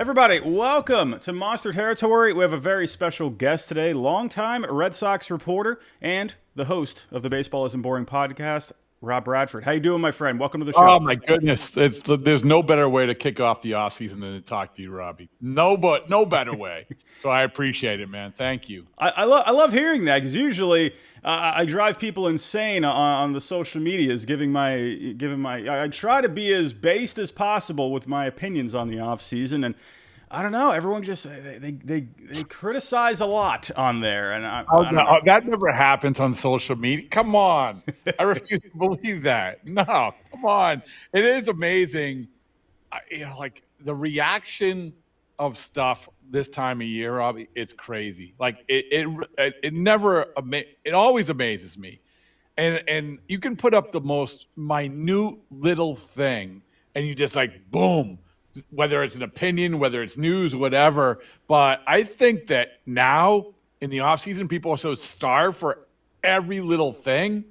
Everybody, welcome to Monster Territory. We have a very special guest today, longtime Red Sox reporter and the host of the Baseball Isn't Boring podcast, Rob Bradford. How you doing, my friend? Welcome to the show. Oh, my goodness. There's no better way to kick off the offseason than to talk to you, Robbie. No better way. So I appreciate it, man. Thank you. I love hearing that because usually I drive people insane on the social medias, giving my. I try to be as based as possible with my opinions on the offseason, and I don't know. Everyone just they criticize a lot on there, and I don't know. That never happens on social media. Come on, I refuse to believe that. No, come on. It is amazing, like the reaction of stuff this time of year, Robbie. It's crazy. Like it never. It always amazes me, and you can put up the most minute little thing, and you just like boom. Whether it's an opinion, whether it's news, whatever. But I think that now in the offseason, people are so starved for every little thing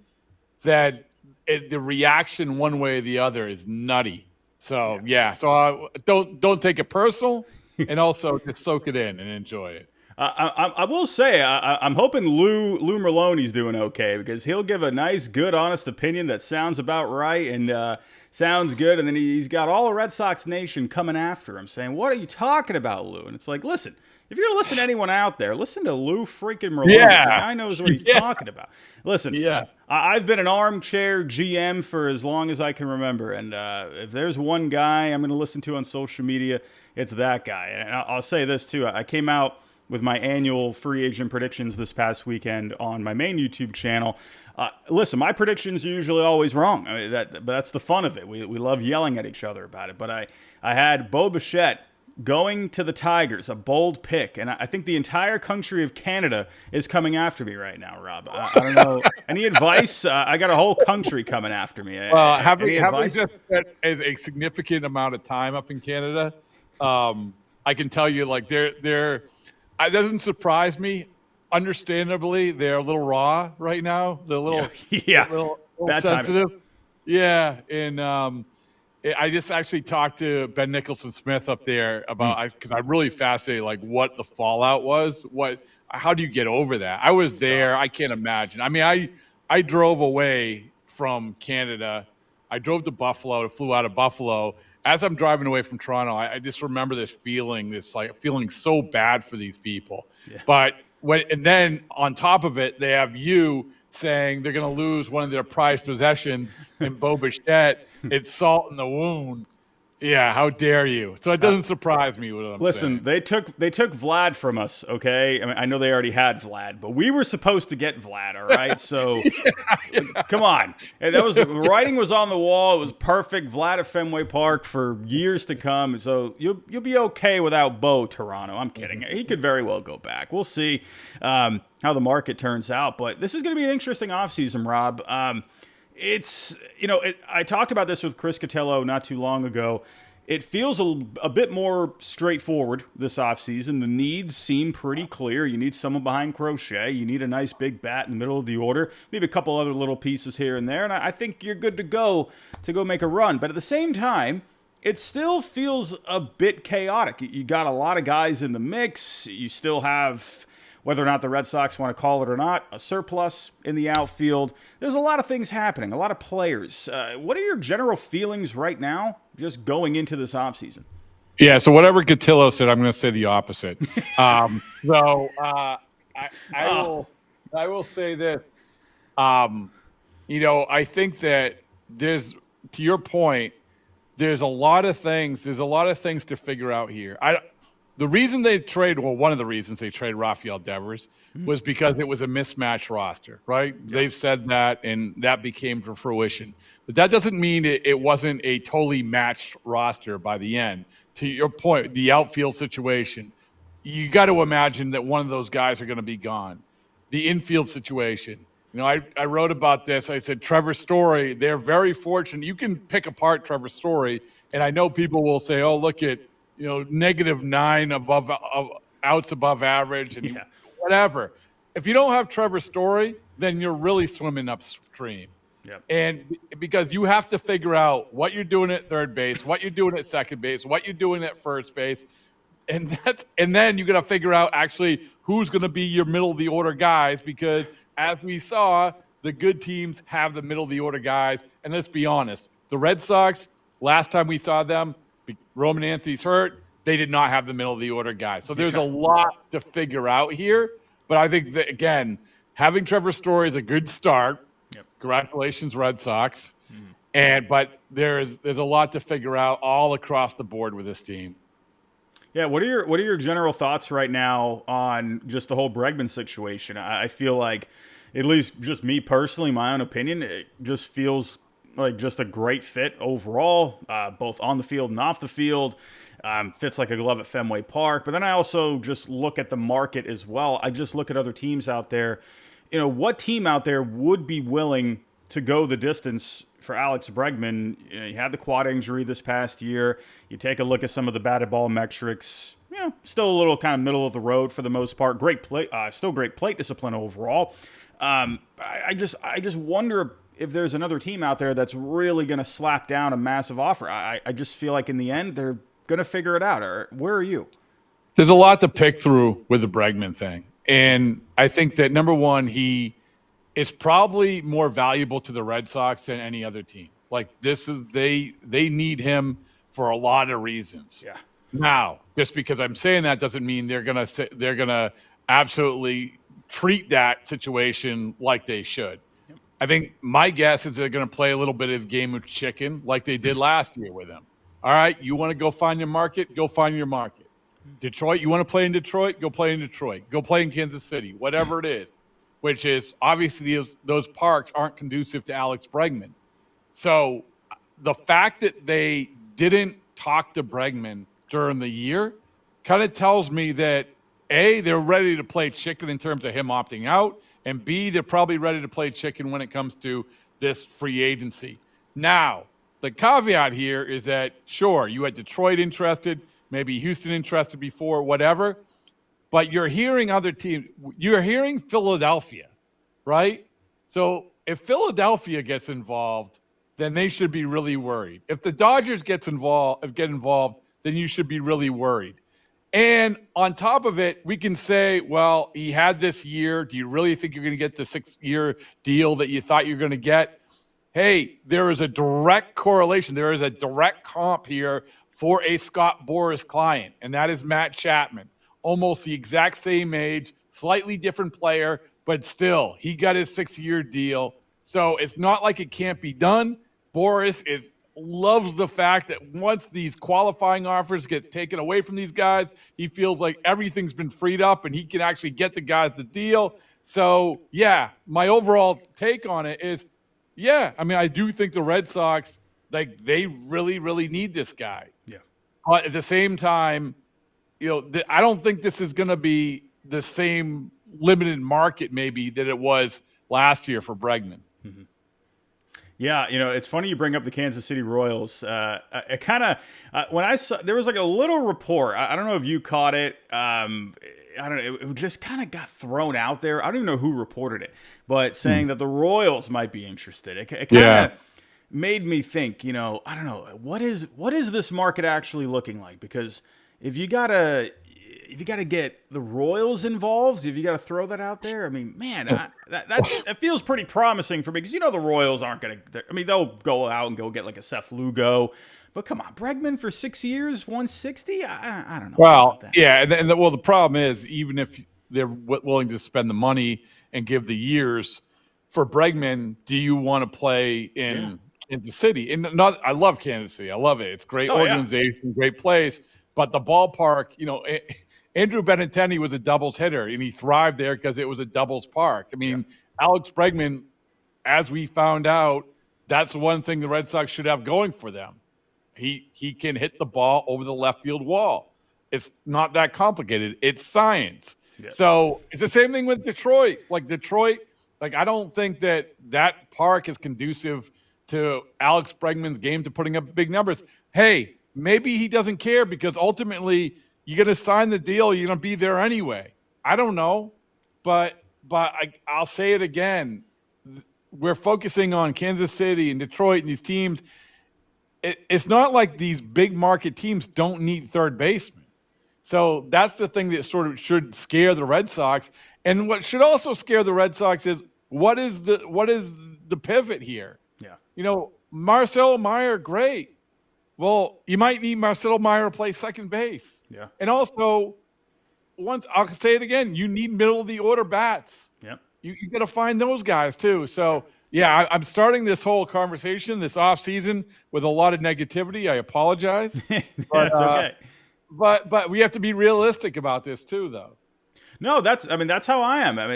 that the reaction one way or the other is nutty. So, yeah. So don't take it personal, and also just soak it in and enjoy it. I will say I'm hoping Lou Merloni's doing okay because he'll give a nice, good, honest opinion that sounds about right and sounds good, and then he's got all of Red Sox Nation coming after him saying, "What are you talking about, Lou?" And it's like, listen, if you're going to listen to anyone out there, listen to Lou freaking Merloni. Yeah. The guy knows what he's talking about. Listen, Yeah. I've been an armchair GM for as long as I can remember, and if there's one guy I'm going to listen to on social media, it's that guy. And I'll say this, too. I came out with my annual free agent predictions this past weekend on my main YouTube channel. Listen, my predictions are usually always wrong. I mean, but that's the fun of it. We love yelling at each other about it. But I had Bo Bichette going to the Tigers, a bold pick. And I think the entire country of Canada is coming after me right now, Rob. I don't know. Any advice? I got a whole country coming after me. Well, having just spent a significant amount of time up in Canada, I can tell you, like, it doesn't surprise me. Understandably, they're a little raw right now. They're a little, yeah, a little bad sensitive. Timing. Yeah, and I just actually talked to Ben Nicholson-Smith up there about because I'm really fascinated, like what the fallout was. How do you get over that? I was there. I can't imagine. I mean, I drove away from Canada. I drove to Buffalo. Flew out of Buffalo. As I'm driving away from Toronto, I just remember this feeling so bad for these people. Yeah. But and then on top of it, they have you saying they're going to lose one of their prized possessions in Bo Bichette. It's salt in the wound. Yeah, how dare you? So it doesn't surprise me what I'm saying. Listen, they took Vlad from us, okay? I mean, I know they already had Vlad, but we were supposed to get Vlad, all right? So come on. And the writing was on the wall. It was perfect. Vlad at Fenway Park for years to come. So you'll be okay without Bo, Toronto. I'm kidding. He could very well go back. We'll see how the market turns out. But this is going to be an interesting offseason, Rob. I talked about this with Chris Cotillo not too long ago. It feels a bit more straightforward this offseason. The needs seem pretty clear. You need someone behind Crochet. You need a nice big bat in the middle of the order. Maybe a couple other little pieces here and there. And I think you're good to go make a run. But at the same time, it still feels a bit chaotic. You got a lot of guys in the mix. You still have, whether or not the Red Sox want to call it or not, a surplus in the outfield. There's a lot of things happening, a lot of players. What are your general feelings right now, just going into this offseason? Yeah, so whatever Cotillo said, I'm going to say the opposite. I will say this. I think that there's, to your point, there's a lot of things to figure out here. The reason they one of the reasons they trade Rafael Devers was because it was a mismatched roster, right? Yeah. They've said that, and that became to fruition. But that doesn't mean it wasn't a totally matched roster by the end. To your point, the outfield situation, you got to imagine that one of those guys are going to be gone. The infield situation. I wrote about this. I said, Trevor Story, they're very fortunate. You can pick apart Trevor Story, and I know people will say, oh, look at, -9 outs above average and whatever. If you don't have Trevor Story, then you're really swimming upstream. Yep. And because you have to figure out what you're doing at third base, what you're doing at second base, what you're doing at first base. and then you got to figure out actually who's going to be your middle of the order guys, because as we saw, the good teams have the middle of the order guys. And let's be honest, the Red Sox, last time we saw them, Roman Anthony's hurt, they did not have the middle of the order guys. So there's a lot to figure out here. But I think that, again, having Trevor Story is a good start. Yep. Congratulations, Red Sox. But there's a lot to figure out all across the board with this team. Yeah, what are your general thoughts right now on just the whole Bregman situation? I feel like, at least just me personally, my own opinion, it just feels like just a great fit overall, both on the field and off the field. Fits like a glove at Fenway Park. But then I also just look at the market as well. I just look at other teams out there. What team out there would be willing to go the distance for Alex Bregman? He had the quad injury this past year. You take a look at some of the batted ball metrics. Still a little kind of middle of the road for the most part. Great play, still great plate discipline overall. I just wonder if there's another team out there that's really going to slap down a massive offer. I just feel like in the end they're going to figure it out. Or where are you? There's a lot to pick through with the Bregman thing, and I think that number one, he is probably more valuable to the Red Sox than any other team. Like this is they need him for a lot of reasons. Yeah. Now, just because I'm saying that doesn't mean they're gonna absolutely treat that situation like they should. Yep. I think my guess is they're gonna play a little bit of game of chicken like they did last year with him. All right, you want to go find your market? Go find your market. Detroit, you want to play in Detroit? Go play in Detroit. Go play in Kansas City, whatever it is. Which is obviously those parks aren't conducive to Alex Bregman. So the fact that they didn't talk to Bregman during the year kind of tells me that A, they're ready to play chicken in terms of him opting out, and B, they're probably ready to play chicken when it comes to this free agency. Now, the caveat here is that, sure, you had Detroit interested, maybe Houston interested before, whatever, but you're hearing other teams. You're hearing Philadelphia, right? So if Philadelphia gets involved, then they should be really worried. If the Dodgers get involved, then you should be really worried. And on top of it, we can say, well, he had this year. Do you really think you're going to get the 6-year deal that you thought you're going to get? Hey, there is a direct correlation. There is a direct comp here for a Scott Boras client, and that is Matt Chapman. Almost the exact same age, slightly different player, but still, he got his 6-year deal. So it's not like it can't be done. Boras loves the fact that once these qualifying offers get taken away from these guys, he feels like everything's been freed up and he can actually get the guys the deal. So, yeah, my overall take on it is, yeah, I mean, I do think the Red Sox, like, they really, really need this guy. Yeah. But at the same time, I don't think this is going to be the same limited market maybe that it was last year for Bregman. Mm-hmm. Yeah, it's funny you bring up the Kansas City Royals. It kind of when I saw there was like a little report. I don't know if you caught it. I don't know. It just kind of got thrown out there. I don't even know who reported it, but saying that the Royals might be interested. It kind of made me think. I don't know what is this market actually looking like, because if you gotta get the Royals involved, if you gotta throw that out there, I mean, man, that feels pretty promising for me, because the Royals aren't gonna. I mean, they'll go out and go get like a Seth Lugo, but come on, Bregman for 6 years, 160. I don't know. Well, about that. yeah, and the problem is, even if they're willing to spend the money and give the years for Bregman, do you want to play in the city? And I love Kansas City. I love it. It's great organization, great place. But the ballpark, Andrew Benintendi was a doubles hitter, and he thrived there because it was a doubles park. I mean, Alex Bregman, as we found out, that's one thing the Red Sox should have going for them. He can hit the ball over the left field wall. It's not that complicated. It's science. Yeah. So it's the same thing with Detroit. I don't think that park is conducive to Alex Bregman's game to putting up big numbers. Hey, maybe he doesn't care, because ultimately you're going to sign the deal. You're going to be there anyway. I don't know, but I'll say it again. We're focusing on Kansas City and Detroit and these teams. It's not like these big market teams don't need third basemen. So that's the thing that sort of should scare the Red Sox. And what should also scare the Red Sox is what is the pivot here? Yeah. Marcelo Meyer, great. Well, you might need Marcelo Meyer to play second base. Yeah. And also, I'll say it again, you need middle of the order bats. Yeah. You got to find those guys too. So, yeah, I'm starting this whole conversation, this offseason, with a lot of negativity. I apologize. That's okay. But we have to be realistic about this too, though. No, that's how I am. I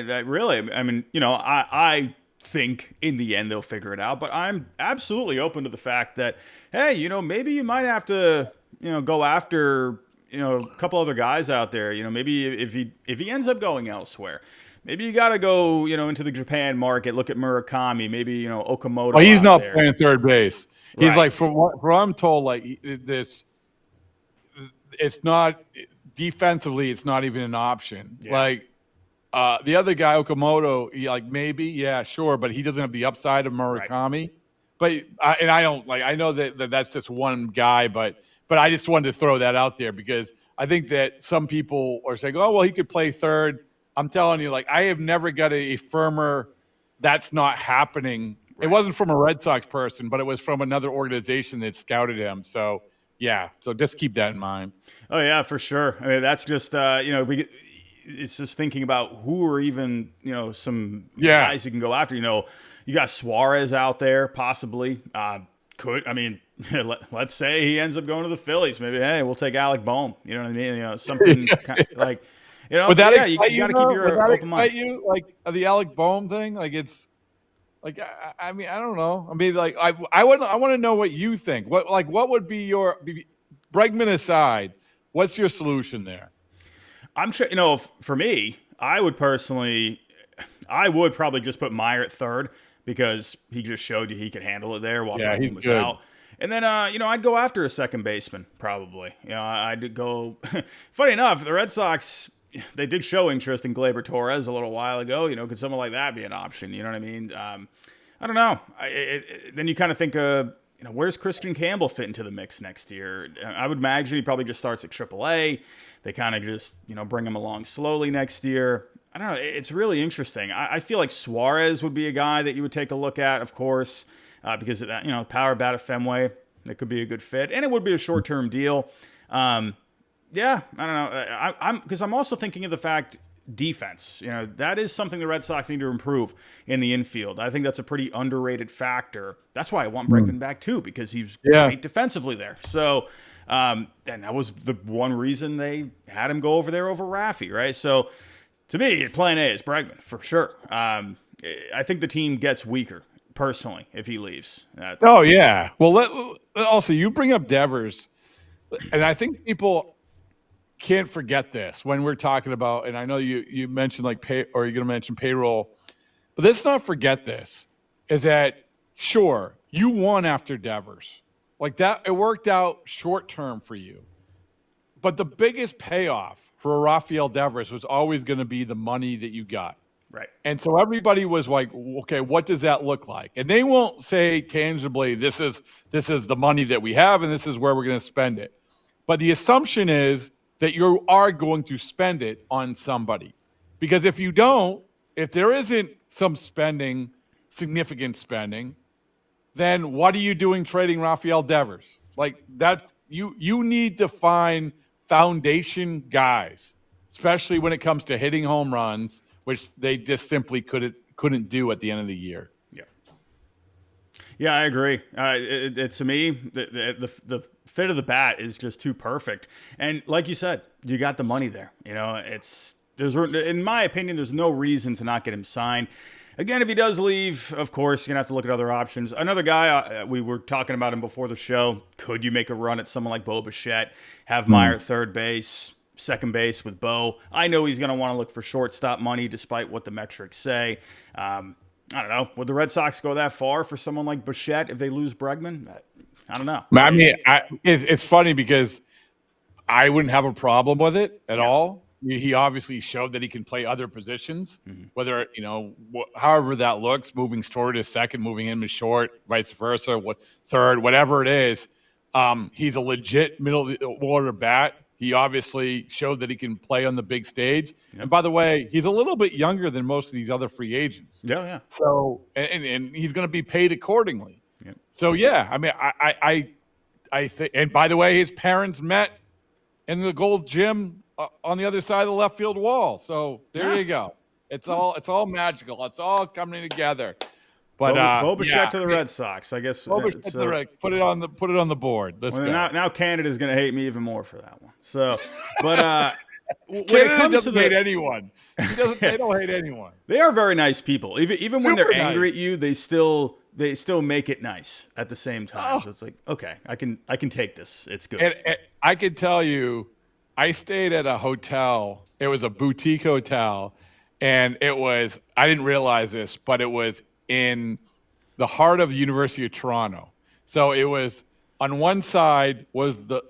think in the end they'll figure it out, but I'm absolutely open to the fact that, hey, maybe you might have to, go after, a couple other guys out there. Maybe if he ends up going elsewhere, maybe you got to go, into the Japan market, look at Murakami, maybe, Okamoto. Well, he's not there. playing third base. He's Right. like, from what I'm told, like it's not defensively, it's not even an option. Yeah. Like the other guy, Okamoto, maybe, yeah, sure, but he doesn't have the upside of Murakami. Right. I know that that's just one guy, but I just wanted to throw that out there because I think that some people are saying, oh, well, he could play third. I'm telling you, I have never got a firmer that's not happening. Right. It wasn't from a Red Sox person, but it was from another organization that scouted him. So, yeah, so just keep that in mind. Oh, yeah, for sure. I mean, that's just, it's just thinking about who are even, some guys you can go after. You got Suarez out there, possibly. Let's say he ends up going to the Phillies. Maybe, hey, we'll take Alec Bohm. You know what I mean? Something like, Would that excite you got to keep your open mind. You the Alec Bohm thing? It's I don't know. I want to know what you think. What would be your Bregman aside? What's your solution there? I'm sure, for me, I would probably just put Meyer at third because he just showed you he could handle it there while Bregman was out. And then, I'd go after a second baseman probably. I'd go. Funny enough, the Red Sox, they did show interest in Gleyber Torres a little while ago. Could someone like that be an option? You know what I mean? I don't know. Then you kind of think, where's Christian Campbell fit into the mix next year? I would imagine he probably just starts at AAA. They kind of just, bring him along slowly next year. I don't know. It's really interesting. I feel like Suarez would be a guy that you would take a look at, of course, because of that, power bat at Fenway, that could be a good fit. And it would be a short-term deal. I don't know. Because I'm also thinking of the fact defense. That is something the Red Sox need to improve in the infield. I think that's a pretty underrated factor. That's why I want Bregman back too, because he's great defensively there. So, and that was the one reason they had him go over there over Raffy, right? So, to me, plan A is Bregman for sure. I think the team gets weaker personally if he leaves. Oh yeah. Well, also you bring up Devers, and I think people can't forget this when we're talking about. And I know you mentioned you're going to mention payroll, but let's not forget this: is that sure you won after Devers, that it worked out short term for you, but the biggest payoff for Rafael Devers was always going to be the money that you got. Right. And so everybody was like, okay, what does that look like? And they won't say tangibly, this is the money that we have and this is where we're going to spend it. But the assumption is that you are going to spend it on somebody. Because if you don't, if there isn't some spending, significant spending, then what are you doing trading Rafael Devers? You need to find foundation guys, especially when it comes to hitting home runs, which they just simply couldn't do at the end of the year. Yeah, I agree. To me, the fit of the bat is just too perfect. And like you said, you got the money there. In my opinion, there's no reason to not get him signed. Again, if he does leave, of course, you're going to have to look at other options. Another guy, we were talking about him before the show. Could you make a run at someone like Bo Bichette? Have Meyer at third base, second base with Bo. I know he's going to want to look for shortstop money despite what the metrics say. I don't know. Would the Red Sox go that far for someone like Bichette if they lose Bregman? I don't know. I mean, it's funny because I wouldn't have a problem with it at all. He obviously showed that he can play other positions, whether, however that looks, moving Story to second, moving him to short, vice versa, third, whatever it is. He's a legit middle order bat. He obviously showed that he can play on the big stage. Yep. And by the way, he's a little bit younger than most of these other free agents. Yeah. So, and he's going to be paid accordingly. Yep. So, yeah, I mean, I think, and by the way, his parents met in the gold gym on the other side of the left field wall. So there you go. It's all magical. It's all coming together. But Bo Bichette to the Red Sox, I guess. Put it on the board. Let's go. Now Canada's going to hate me even more for that one. So, but when Canada it comes doesn't to hate anyone. They don't hate anyone. They are very nice people. Even when they're Super angry nice. at you, they still make it nice at the same time. So it's like, okay, I can take this. It's good. And I can tell you, I stayed at a hotel. It was a boutique hotel, and I didn't realize this, but it was in the heart of the University of Toronto. So it was on one side was the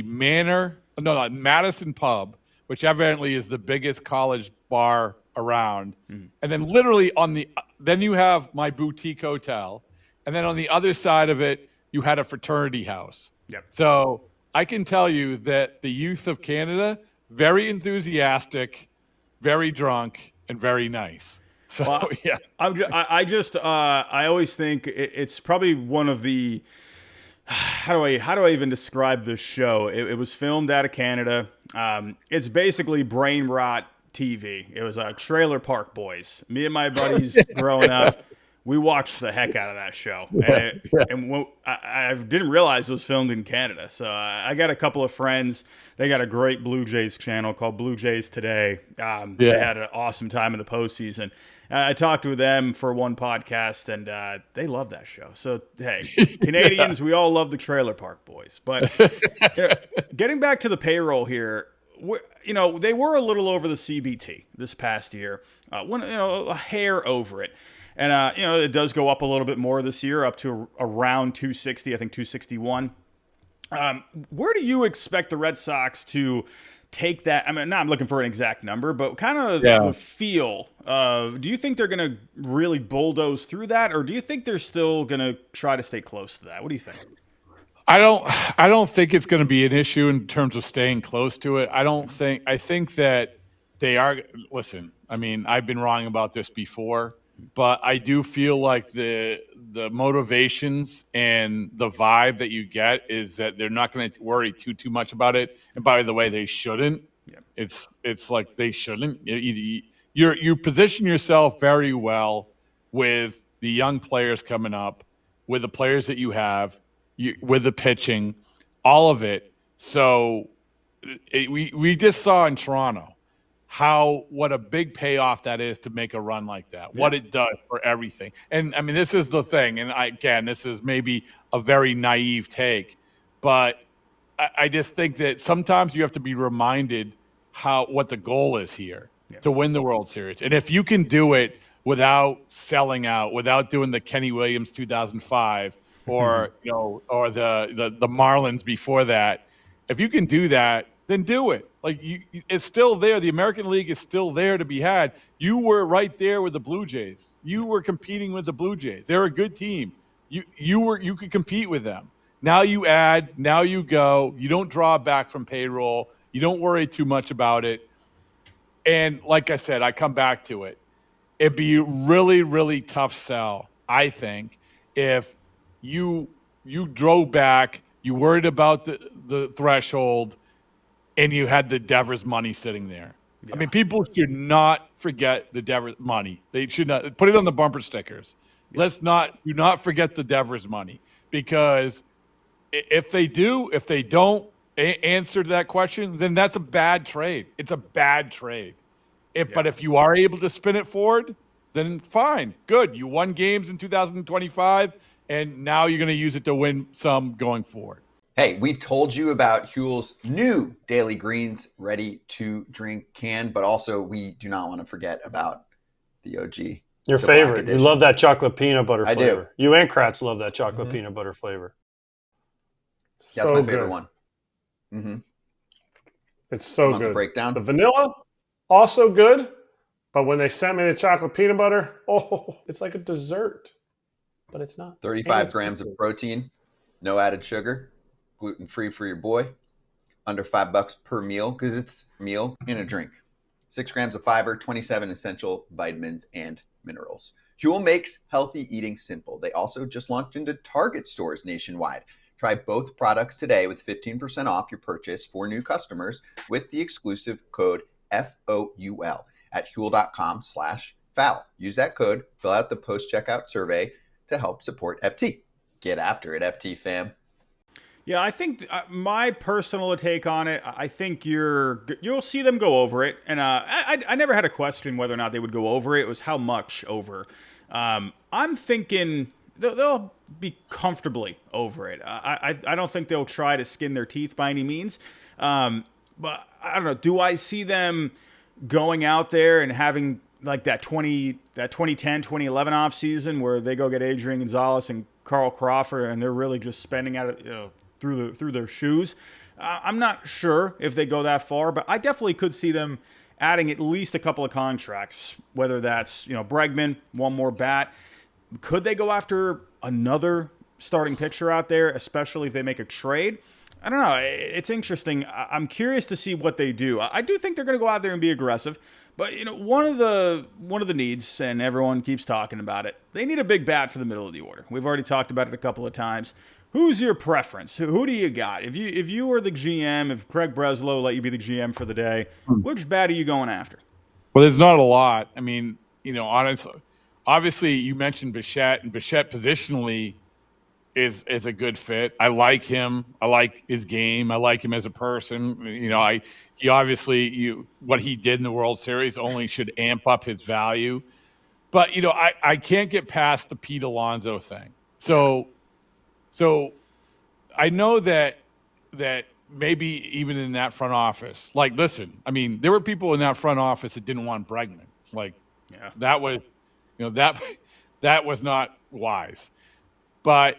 Madison Pub, which evidently is the biggest college bar around. Mm-hmm. And then literally then you have my boutique hotel. And then on the other side of it, you had a fraternity house. Yep. So I can tell you that the youth of Canada, very enthusiastic, very drunk, and very nice. So, well, yeah. I always think it's probably one of the, how do I even describe this show? It was filmed out of Canada. It's basically brain rot TV. It was Trailer Park Boys. Me and my buddies growing up, we watched the heck out of that show. And I didn't realize it was filmed in Canada. So I got a couple of friends. They got a great Blue Jays channel called Blue Jays Today. They had an awesome time in the postseason. I talked with them for one podcast, and they love that show. So, hey, Canadians, we all love the Trailer Park Boys. But getting back to the payroll here, they were a little over the CBT this past year, a hair over it. And, it does go up a little bit more this year, up to around 260, I think 261. Where do you expect the Red Sox to take that? I mean, I'm looking for an exact number, but kind of the feel of, do you think they're going to really bulldoze through that, or do you think they're still going to try to stay close to that? What do you think? I don't think it's going to be an issue in terms of staying close to it. I think that they are. Listen, I mean, I've been wrong about this before, but I do feel like the motivations and the vibe that you get is that they're not going to worry too much about it. And by the way, they shouldn't. Yeah. It's like they shouldn't. You position yourself very well with the young players coming up, with the players that you have, with the pitching, all of it. So we just saw in Toronto what a big payoff that is to make a run like that, what it does for everything. And I mean, this is the thing. And this is maybe a very naive take, but I just think that sometimes you have to be reminded what the goal is here to win the World Series. And if you can do it without selling out, without doing the Kenny Williams 2005 or, or the Marlins before that, if you can do that, then do it. Like it's still there. The American League is still there to be had. You were right there with the Blue Jays. You were competing with the Blue Jays. They're a good team. You could compete with them. Now you add. Now you go. You don't draw back from payroll. You don't worry too much about it. And like I said, I come back to it. It'd be a really, really tough sell, I think, if you drove back. You worried about the threshold. And you had the Devers money sitting there. Yeah. I mean, people should not forget the Devers money. They should not put it on the bumper stickers. Yeah. Do not forget the Devers money, because if they don't answer to that question, then that's a bad trade. It's a bad trade. But if you are able to spin it forward, then fine, good. You won games in 2025, and now you're going to use it to win some going forward. Hey, we've told you about Huel's new Daily Greens ready-to-drink can, but also we do not want to forget about the OG. Your favorite. You love that chocolate peanut butter flavor. I do. You and Kratz love that chocolate peanut butter flavor. That's my favorite one. Mm-hmm. It's so good. The breakdown? The vanilla, also good, but when they sent me the chocolate peanut butter, it's like a dessert, but it's not. 35 grams of protein, no added sugar. Gluten-free for your boy. under $5 per meal because it's a meal and a drink. 6 grams of fiber, 27 essential vitamins and minerals. Huel makes healthy eating simple. They also just launched into Target stores nationwide. Try both products today with 15% off your purchase for new customers with the exclusive code FOUL at Huel.com/foul. Use that code, fill out the post-checkout survey to help support FT. Get after it, FT fam. Yeah, I think my personal take on it, I think you'll see them go over it. And I never had a question whether or not they would go over it. It was how much over. I'm thinking they'll be comfortably over it. I don't think they'll try to skin their teeth by any means. But I don't know. Do I see them going out there and having like that 2010, 2011 offseason where they go get Adrian Gonzalez and Carl Crawford and they're really just spending out of, through their shoes? I'm not sure if they go that far, but I definitely could see them adding at least a couple of contracts, whether that's, Bregman, one more bat. Could they go after another starting pitcher out there, especially if they make a trade? I don't know. It's interesting. I'm curious to see what they do. I do think they're going to go out there and be aggressive. But one of the needs, and everyone keeps talking about it, they need a big bat for the middle of the order. We've already talked about it a couple of times. Who's your preference? Who do you got? If you were the GM, if Craig Breslow let you be the GM for the day, which bat are you going after? Well, there's not a lot. I mean, honestly, obviously you mentioned Bichette, and Bichette positionally is a good fit. I like him. I like his game. I like him as a person. He obviously what he did in the World Series only should amp up his value. But I can't get past the Pete Alonso thing. So I know that maybe even in that front office, like, listen, I mean, there were people in that front office that didn't want Bregman. Like, that was, that was not wise. But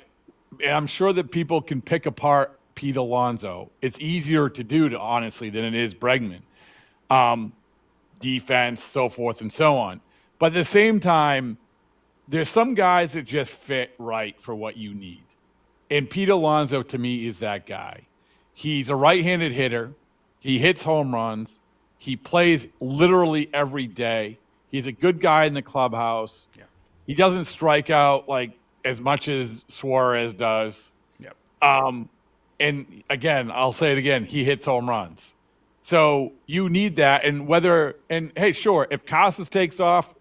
I'm sure that people can pick apart Pete Alonso. It's easier to do, honestly, than it is Bregman. Defense, so forth and so on. But at the same time, there's some guys that just fit right for what you need. And Pete Alonso, to me, is that guy. He's a right-handed hitter. He hits home runs. He plays literally every day. He's a good guy in the clubhouse. Yeah. He doesn't strike out like as much as Suarez does. Yep. And again, I'll say it again, he hits home runs. So you need that. And hey, sure, if Casas takes off,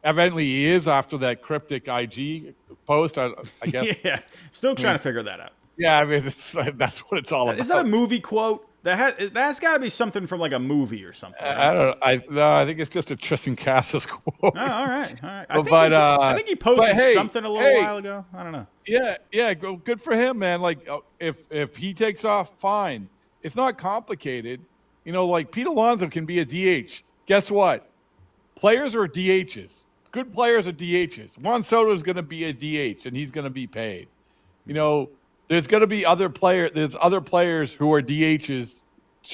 evidently he is after that cryptic IG post, I guess. Yeah, still trying to figure that out. Yeah, I mean, that's what it's all about. Is that a movie quote? That's got to be something from like a movie or something. Right? I don't know. I think it's just a Tristan Casas quote. Oh, all right. I think he posted something a little while ago. I don't know. Yeah, good for him, man. Like, if he takes off, fine. It's not complicated. Like Pete Alonso can be a DH. Guess what? Players are DHs. Good players are DHs. Juan Soto is going to be a DH, and he's going to be paid. There's going to be other players. There's other players who are DHs.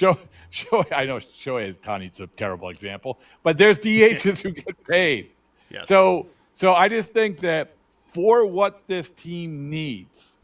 I know Shohei Ohtani's a terrible example, but there's DHs who get paid. Yes. So I just think that for what this team needs,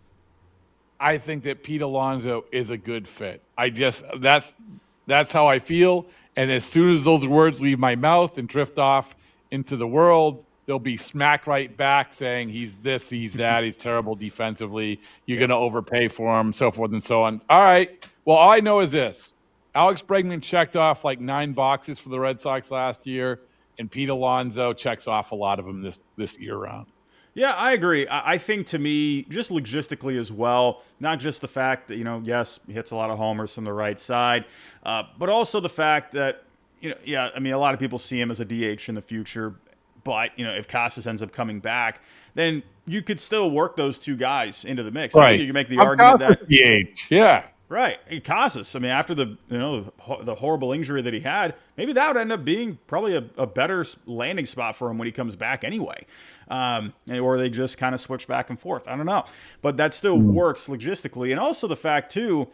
I think that Pete Alonso is a good fit. That's how I feel. And as soon as those words leave my mouth and drift off into the world, they'll be smacked right back saying he's this, he's that, he's terrible defensively. You're going to overpay for him, so forth and so on. All right. Well, all I know is this. Alex Bregman checked off like 9 boxes for the Red Sox last year, and Pete Alonso checks off a lot of them this year round. Yeah, I agree. I think to me, just logistically as well, not just the fact that, yes, he hits a lot of homers from the right side, but also the fact that, a lot of people see him as a DH in the future, but, if Casas ends up coming back, then you could still work those two guys into the mix. Right. I think you can make the argument that DH, yeah. Right. Casas, after the horrible injury that he had, maybe that would end up being probably a better landing spot for him when he comes back anyway. Or they just kind of switch back and forth. I don't know. But that still works logistically. And also the fact, too,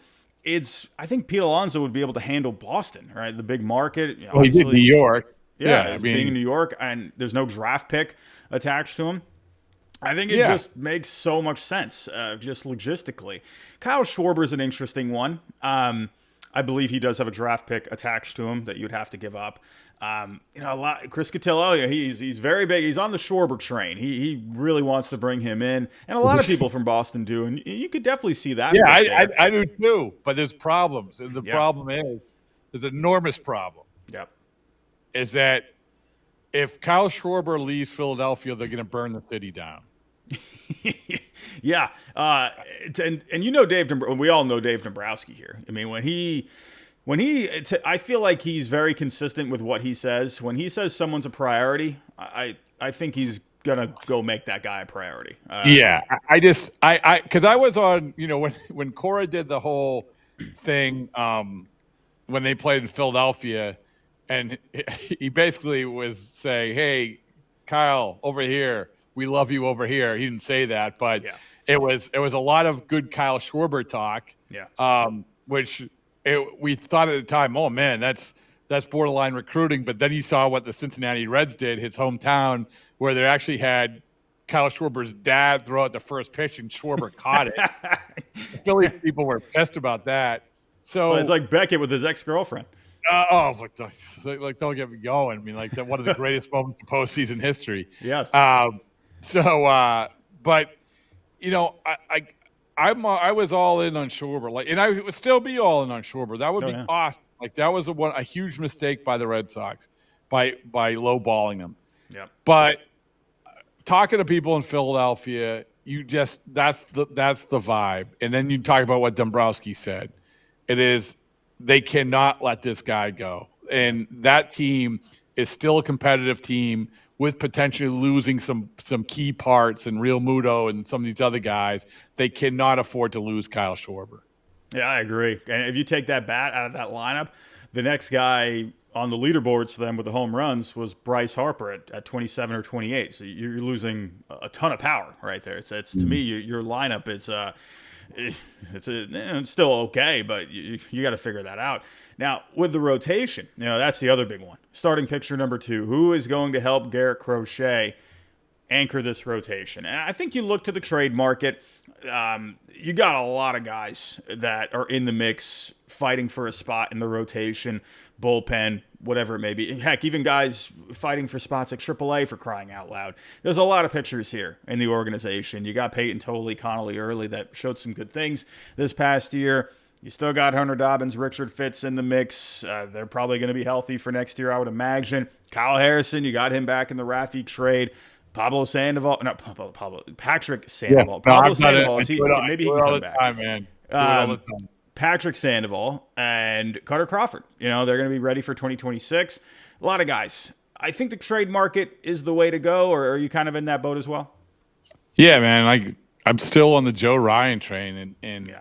I think Pete Alonso would be able to handle Boston, right? The big market. Well, he did New York. Yeah, being in New York, and there's no draft pick attached to him. I think it just makes so much sense, just logistically. Kyle Schwarber's an interesting one. I believe he does have a draft pick attached to him that you'd have to give up. Chris Cotillo, he's very big. He's on the Schwarber train. He really wants to bring him in, and a lot of people from Boston do, and you could definitely see that. Yeah, I do too. But there's problems. And the problem is, there's an enormous problem. Yep. Is that if Kyle Schwarber leaves Philadelphia, they're going to burn the city down. Yeah, and we all know Dave Dombrowski here. I mean, I feel like he's very consistent with what he says. When he says someone's a priority, I think he's gonna go make that guy a priority. Because I was on, when Cora did the whole thing when they played in Philadelphia, and he basically was saying, "Hey, Kyle, over here. We love you over here." He didn't say that, but it was a lot of good Kyle Schwarber talk. Yeah. Which we thought at the time, oh man, that's borderline recruiting. But then you saw what the Cincinnati Reds did, his hometown, where they actually had Kyle Schwarber's dad throw out the first pitch and Schwarber caught it. The Phillies people were pissed about that. So it's like Beckett with his ex-girlfriend. Don't get me going. I mean, like one of the greatest moments in postseason history. Yes. But I was all in on Schwarber, and I would still be all in on Schwarber. That would be awesome. Like that was a huge mistake by the Red Sox by lowballing them. Yeah. But talking to people in Philadelphia, that's the vibe. And then you talk about what Dombrowski said. It is they cannot let this guy go, and that team is still a competitive team with potentially losing some key parts and Real Muto and some of these other guys. They cannot afford to lose Kyle Schwarber. Yeah, I agree. And if you take that bat out of that lineup, the next guy on the leaderboards for them with the home runs was Bryce Harper at 27 or 28. So you're losing a ton of power right there. It's to me, your lineup is it's still okay, but you got to figure that out. Now, with the rotation, that's the other big one. Starting pitcher number 2, who is going to help Garrett Crochet anchor this rotation? And I think you look to the trade market. You got a lot of guys that are in the mix fighting for a spot in the rotation, bullpen, whatever it may be. Heck, even guys fighting for spots at AAA, for crying out loud. There's a lot of pitchers here in the organization. You got Peyton Tolley, Connolly Early that showed some good things this past year. You still got Hunter Dobbins, Richard Fitz in the mix. They're probably going to be healthy for next year, I would imagine. Kyle Harrison, you got him back in the Rafi trade. Patrick Sandoval. Pablo Sandoval. Maybe he can come back. Time, man. All the time. Patrick Sandoval and Cutter Crawford. They're going to be ready for 2026. A lot of guys. I think the trade market is the way to go, or are you kind of in that boat as well? Yeah, man. I'm still on the Joe Ryan train, and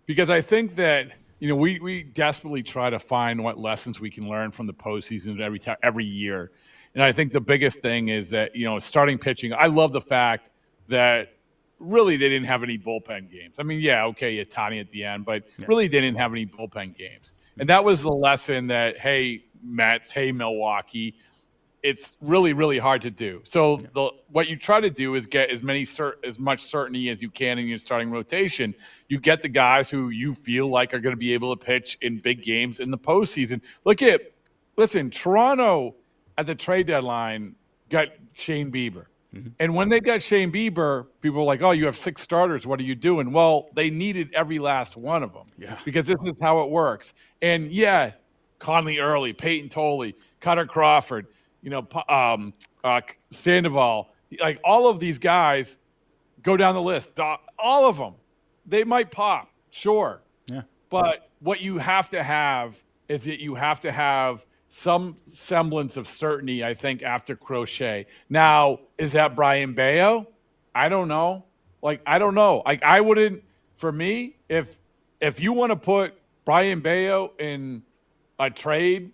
because I think that we desperately try to find what lessons we can learn from the postseason every year. And I think the biggest thing is that, starting pitching, I love the fact that really they didn't have any bullpen games. I mean, Yatani at the end, but really they didn't have any bullpen games. And that was the lesson that, hey, Mets, hey, Milwaukee, it's really, really hard to do. So what you try to do is get as much certainty as you can in your starting rotation. You get the guys who you feel like are going to be able to pitch in big games in the postseason. Listen, Toronto at the trade deadline got Shane Bieber. Mm-hmm. And when they got Shane Bieber, people were like, oh, you have 6 starters. What are you doing? Well, they needed every last one of them because this is how it works. And, Conley Early, Peyton Tolley, Cutter Crawford, Sandoval, like all of these guys go down the list. All of them. They might pop, sure. Yeah. But what you have to have is that you have to have some semblance of certainty, I think, after Crochet. Now, is that Brian Bayo? I don't know. I don't know. I wouldn't, for me, if you want to put Brian Bayo in a trade,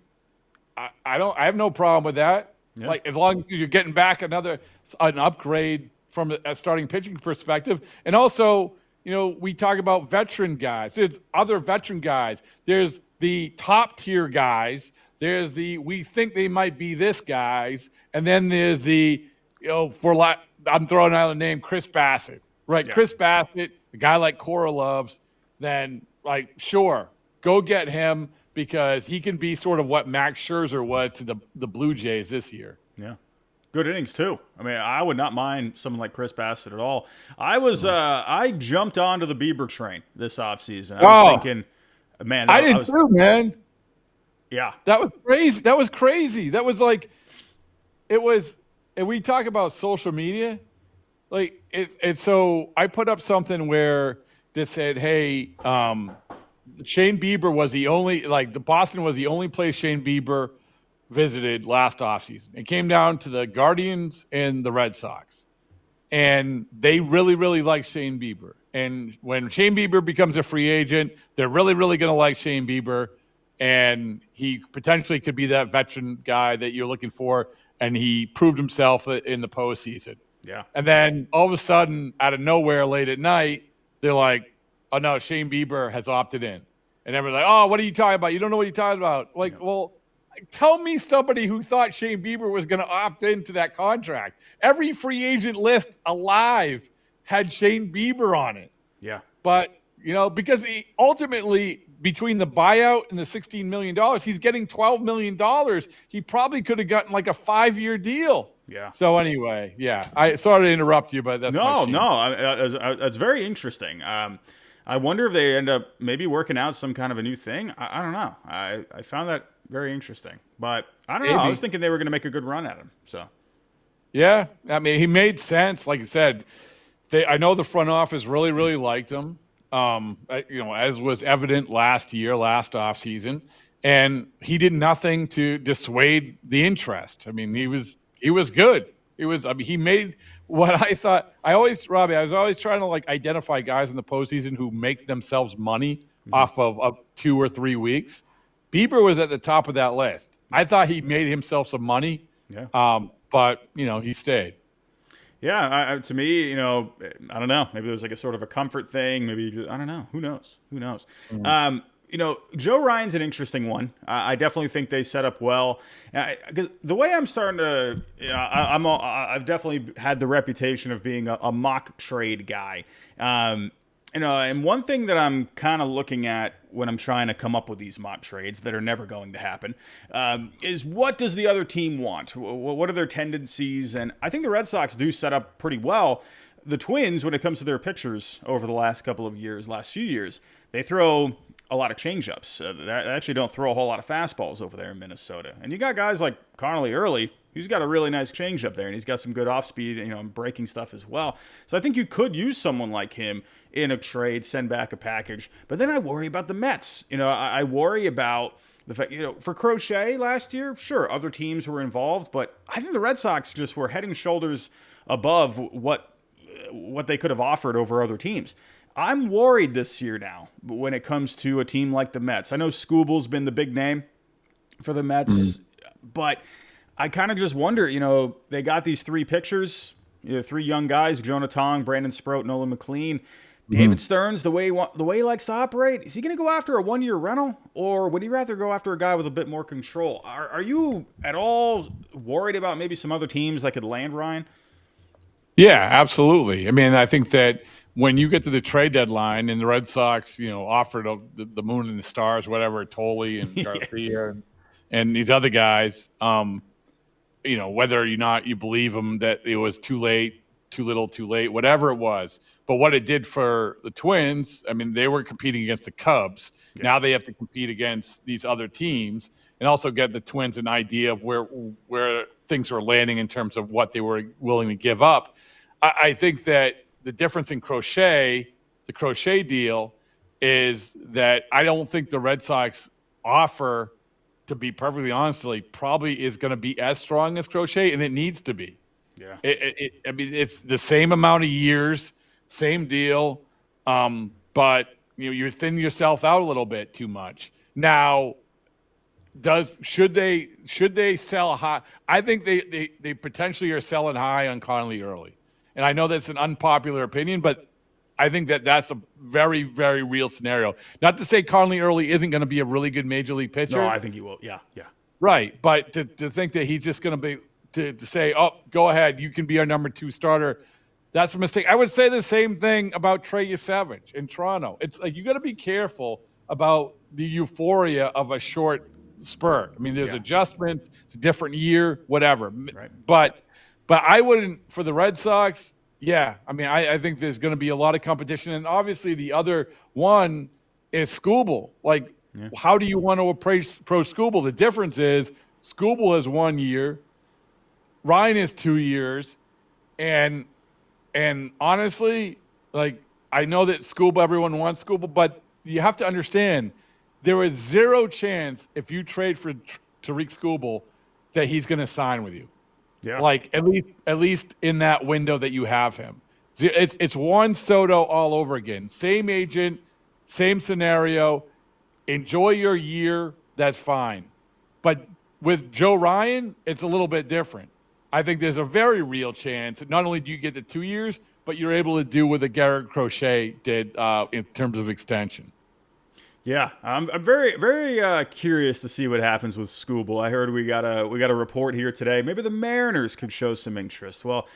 I have no problem with that. Yeah. As long as you're getting back an upgrade from a starting pitching perspective. And also, we talk about veteran guys. There's other veteran guys. There's the top tier guys. There's we think they might be this guys. And then there's the, I'm throwing out a name, Chris Bassett, right? Yeah. Chris Bassett, a guy like Cora loves, then sure, go get him because he can be sort of what Max Scherzer was to the Blue Jays this year. Yeah. Good innings too. I mean, I would not mind someone like Chris Bassett at all. I jumped onto the Bieber train this offseason. I was thinking, man, I did too, man. Yeah. That was crazy. That was like, it was, and we talk about social media, it's so I put up something where they said, hey, Shane Bieber was the only, the Boston was the only place Shane Bieber visited last offseason. It came down to the Guardians and the Red Sox. And they really, really like Shane Bieber. And when Shane Bieber becomes a free agent, they're really, really going to like Shane Bieber. And he potentially could be that veteran guy that you're looking for. And he proved himself in the postseason. Yeah. And then all of a sudden, out of nowhere, late at night, they're like, oh, no, Shane Bieber has opted in. And everyone's like, oh, what are you talking about? You don't know what you're talking about. Well, tell me somebody who thought Shane Bieber was going to opt into that contract. Every free agent list alive had Shane Bieber on it. Yeah. But, because ultimately, between the buyout and the $16 million, he's getting $12 million. He probably could have gotten like a 5-year deal. Yeah. So anyway, yeah. I sorry to interrupt you, but that's no. It's very interesting. I wonder if they end up maybe working out some kind of a new thing. I don't know. I found that very interesting, but I don't know. I was thinking they were going to make a good run at him. So, yeah, I mean, he made sense. Like I said, I know the front office really, really liked him. As was evident last offseason, and he did nothing to dissuade the interest. I mean, he was good. He made what I thought. I was always trying to identify guys in the postseason who make themselves money off of 2 or 3 weeks. Bieber was at the top of that list. I thought he made himself some money. Yeah. But he stayed. Yeah. To me, I don't know. Maybe it was like a sort of a comfort thing. Maybe, I don't know. Who knows? Mm-hmm. Joe Ryan's an interesting one. I definitely think they set up well. Because the way I'm starting to, I've definitely had the reputation of being a mock trade guy. And one thing that I'm kind of looking at when I'm trying to come up with these mock trades that are never going to happen is what does the other team want? What are their tendencies? And I think the Red Sox do set up pretty well. The Twins, when it comes to their pitchers over the last few years, they throw a lot of changeups. They actually don't throw a whole lot of fastballs over there in Minnesota. And you got guys like Connolly Early, who's got a really nice changeup there, and he's got some good off speed, and breaking stuff as well. So I think you could use someone like him in a trade, send back a package. But then I worry about the Mets. I worry about the fact, for Crochet last year, sure, other teams were involved, but I think the Red Sox just were head and shoulders above what they could have offered over other teams. I'm worried this year now when it comes to a team like the Mets. I know Scooble's been the big name for the Mets, but I kind of just wonder, they got these 3 pitchers, 3 young guys, Jonah Tong, Brandon Sproat, Nolan McLean. David Stearns, the way he likes to operate, is he going to go after a 1-year rental, or would he rather go after a guy with a bit more control? Are you at all worried about maybe some other teams that could land Ryan? Yeah, absolutely. I mean, I think that when you get to the trade deadline and the Red Sox, offered the moon and the stars, whatever, Tolle and Garcia and these other guys, whether or not you believe them that it was too late, too little, too late, whatever it was. But what it did for the Twins, I mean, they were competing against the Cubs. Yeah. Now they have to compete against these other teams and also get the Twins an idea of where things were landing in terms of what they were willing to give up. I think that the difference in the Crochet deal, is that I don't think the Red Sox offer, to be perfectly honest, probably is going to be as strong as Crochet, and it needs to be. Yeah. I mean, it's the same amount of years, same deal, but you thin yourself out a little bit too much. Now, should they sell high? I think they potentially are selling high on Connolly Early, and I know that's an unpopular opinion, but I think that's a very, very real scenario. Not to say Connolly Early isn't going to be a really good major league pitcher. No, I think he will. Yeah. Right, but to think that he's just going to to say, oh, go ahead, you can be our number 2 starter. That's a mistake. I would say the same thing about Trey Yesavage in Toronto. It's like you got to be careful about the euphoria of a short spurt. I mean, there's adjustments. It's a different year, whatever. Right. But I wouldn't for the Red Sox. Yeah, I mean, I think there's going to be a lot of competition, and obviously the other one is Skubal. Like, how do you want to approach Skubal? The difference is Skubal has 1 year, Ryan is 2 years, and honestly, like, I know that everyone wants Skubal, but you have to understand there is zero chance if you trade for Tariq Skubal that he's going to sign with you. Yeah. Like at least in that window that you have him. It's Juan Soto all over again. Same agent, same scenario. Enjoy your year. That's fine. But with Joe Ryan, it's a little bit different. I think there's a very real chance that not only do you get the 2 years, but you're able to do what the Garrett Crochet did in terms of extension. Yeah, I'm very, very curious to see what happens with Skubal. I heard we got a report here today. Maybe the Mariners could show some interest. Well,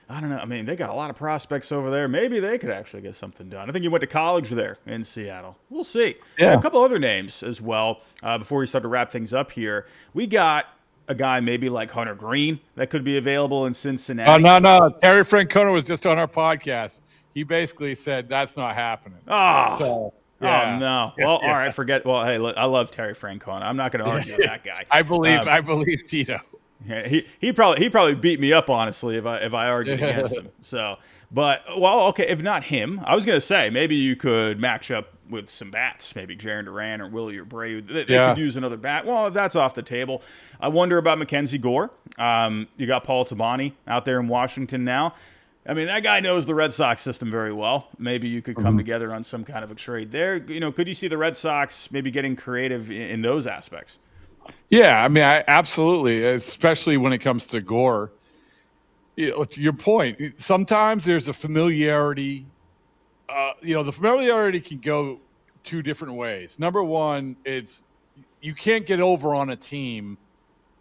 I don't know. I mean, they got a lot of prospects over there. Maybe they could actually get something done. I think he went to college there in Seattle. We'll see. Yeah. A couple other names as well before we start to wrap things up here. We got a guy maybe like Hunter Green that could be available in Cincinnati. No. Terry Francona was just on our podcast. He basically said that's not happening. Oh. So, yeah. Oh, no. Well, all right, forget. Well, hey, look, I love Terry Francona. I'm not going to argue with that guy. I believe Tito. Yeah, he probably beat me up, honestly, if I argued against him. So, but, well, okay, if not him, I was going to say maybe you could match up with some bats, maybe Jaron Duran or Willie Abreu. They could use another bat. Well, if that's off the table, I wonder about Mackenzie Gore. You got Paul Tabani out there in Washington now. I mean, that guy knows the Red Sox system very well. Maybe you could come together on some kind of a trade there. You know, could you see the Red Sox maybe getting creative in those aspects? Yeah, I mean, absolutely, especially when it comes to Gore. You know, to your point, sometimes there's a familiarity. The familiarity can go 2 different ways. Number one, it's you can't get over on a team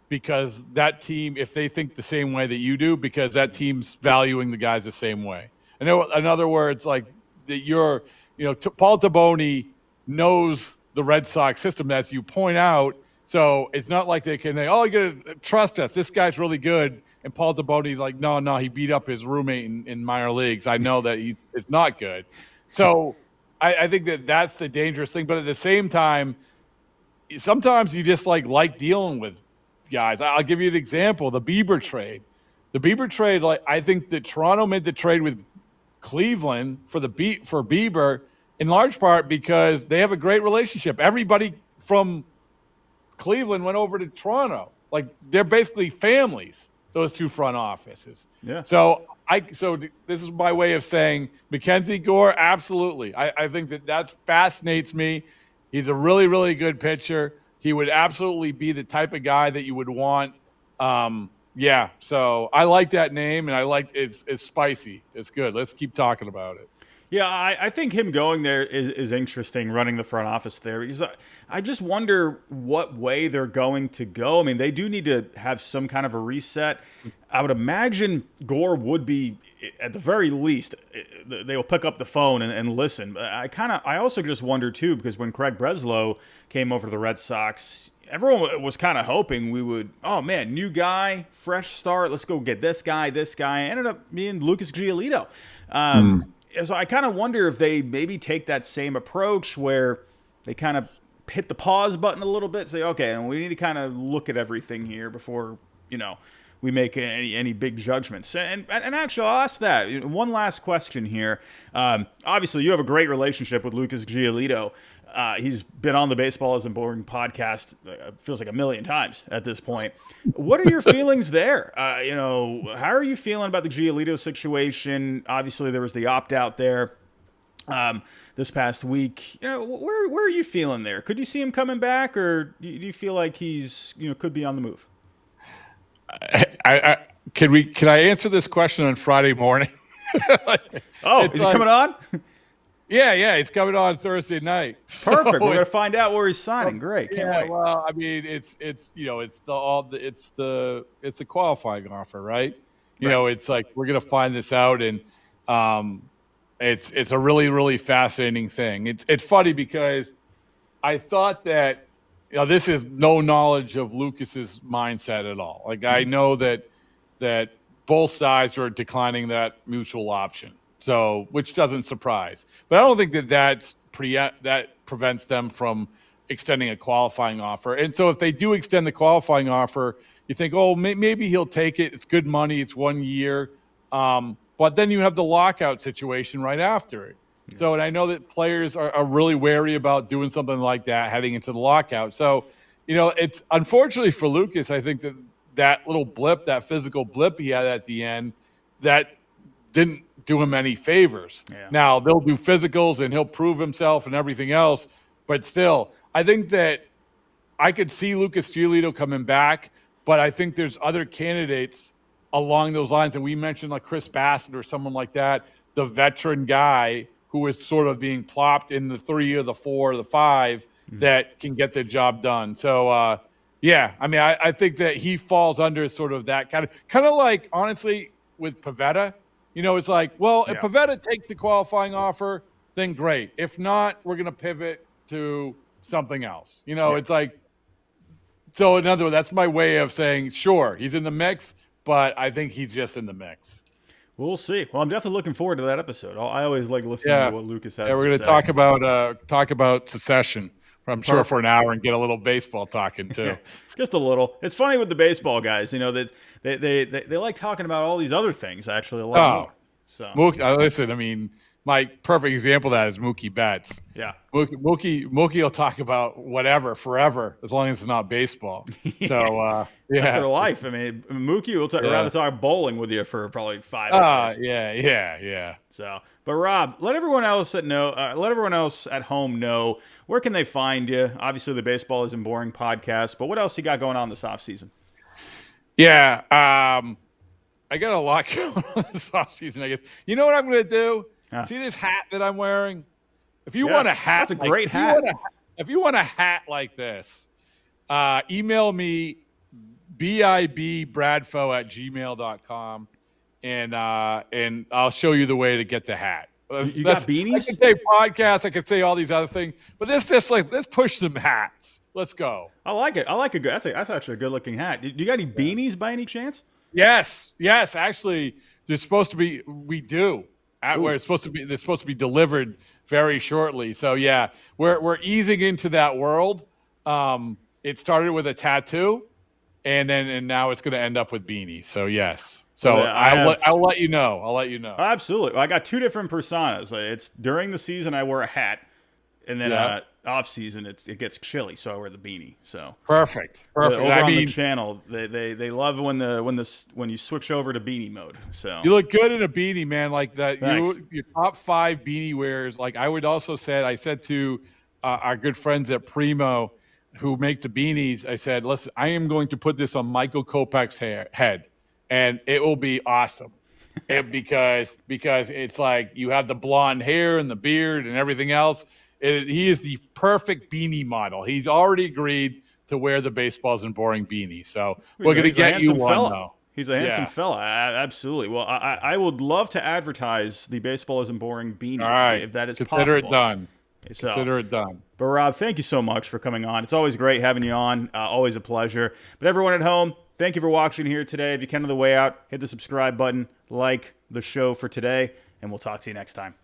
because that team, if they think the same way that you do, because that team's valuing the guys the same way. In other words, like Paul Taboni knows the Red Sox system, as you point out. So it's not like you got to trust us. This guy's really good. And Paul Taboni's like, no, he beat up his roommate in minor leagues. I know that it's not good. So I think that's the dangerous thing. But at the same time, sometimes you just like dealing with guys. I'll give you an example. The Bieber trade. Like, I think that Toronto made the trade with Cleveland for Bieber in large part because they have a great relationship. Everybody from Cleveland went over to Toronto. Like, they're basically families, those 2 front offices. Yeah. So this is my way of saying Mackenzie Gore, absolutely. I think that fascinates me. He's a really, really good pitcher. He would absolutely be the type of guy that you would want. So I like that name, and I like it's spicy. It's good. Let's keep talking about it. Yeah, I think him going there is interesting, running the front office there. Because I just wonder what way they're going to go. I mean, they do need to have some kind of a reset. I would imagine Gore would be, at the very least, they will pick up the phone and listen. But I also just wonder, too, because when Craig Breslow came over to the Red Sox, everyone was kind of hoping we would, oh, man, new guy, fresh start, let's go get this guy. Ended up being Lucas Giolito. So I kind of wonder if they maybe take that same approach where they kind of hit the pause button a little bit, say, okay, and we need to kind of look at everything here before, we make any big judgments. And actually, I'll ask that. One last question here. Obviously, you have a great relationship with Lucas Giolito. He's been on the Baseball Isn't Boring podcast, feels like 1,000,000 times at this point. What are your feelings there? How are you feeling about the Giolito situation? Obviously, there was the opt-out there this past week. Where are you feeling there? Could you see him coming back, or do you feel like he's could be on the move? Can I answer this question on Friday morning? Is he coming on? Yeah, he's coming on Thursday night. Perfect. So We're gonna find out where he's signing. Great. Can't yeah, wait. well, I mean, it's the qualifying offer, right? Right. It's like we're gonna find this out, and um, it's a really really fascinating thing. It's funny because I thought that this is no knowledge of Lucas's mindset at all. Like I know that both sides are declining that mutual option, so which doesn't surprise. But I don't think that prevents them from extending a qualifying offer. And so if they do extend the qualifying offer, you think, oh, maybe he'll take it. It's good money. It's 1 year. But then you have the lockout situation right after it. So, and I know that players are really wary about doing something like that heading into the lockout. So, it's unfortunately for Lucas, I think that little blip, that physical blip he had at the end, that didn't do him any favors. Yeah. Now, they'll do physicals and he'll prove himself and everything else. But still, I think that I could see Lucas Giolito coming back, but I think there's other candidates along those lines. And we mentioned like Chris Bassett or someone like that, the veteran guy who is sort of being plopped in the 3 or the 4 or the 5 that can get the job done. So, yeah, I mean, I think that he falls under sort of that kind of like, honestly, with Pavetta, it's like, well, if Pavetta takes the qualifying offer, then great. If not, we're going to pivot to something else. It's like, so in other words, that's my way of saying, sure, he's in the mix, but I think he's just in the mix. We'll see. Well, I'm definitely looking forward to that episode. I always like listening to what Lucas has to say. We're going to talk about secession. I'm sure for an hour and get a little baseball talking too. Just a little. It's funny with the baseball guys, that they like talking about all these other things actually a lot more. So listen, I mean, my perfect example of that is Mookie Betts. Yeah. Mookie will talk about whatever forever as long as it's not baseball. So that's their life. I mean, Mookie will rather talk bowling with you for probably 5 hours. Yeah. So, but Rob, let everyone else at home know, where can they find you? Obviously, the Baseball Isn't Boring podcast, but what else you got going on this offseason? Yeah, I got a lot going on this offseason, I guess. You know what I'm going to do? See this hat that I'm wearing? If you want a hat, that's a great hat. If you want a hat like this, email me bibbradfo@gmail.com, and I'll show you the way to get the hat. You got beanies? I could say podcasts. I could say all these other things, but let's push some hats. Let's go. I like it. That's actually a good looking hat. Do you got any beanies by any chance? Yes. Actually, there's supposed to be. We do. Where it's supposed to be. They're supposed to be delivered very shortly. So yeah, we're easing into that world. It started with a tattoo, and now it's going to end up with beanies. So yes. So I'll let you know. Absolutely. Well, I got 2 different personas. It's during the season I wear a hat, and then off season it gets chilly, so I wear the beanie. So perfect. Over on the channel, they love when you switch over to beanie mode. So you look good in a beanie, man. Like that, Thanks. your top 5 beanie wearers. Like I said to our good friends at Primo, who make the beanies, I said, listen, I am going to put this on Michael Kopech's head, and it will be awesome. because it's like you have the blonde hair and the beard and everything else. He is the perfect beanie model. He's already agreed to wear the Baseball Isn't Boring beanie. So we're going to get you one, though. He's a handsome fella. Absolutely. Well, I would love to advertise the Baseball Isn't Boring beanie. All right. If that is Consider possible. it done. So, Consider it done. But Rob, thank you so much for coming on. It's always great having you on. Always a pleasure. But everyone at home, thank you for watching here today. If you can on the way out, hit the subscribe button, like the show for today, and we'll talk to you next time.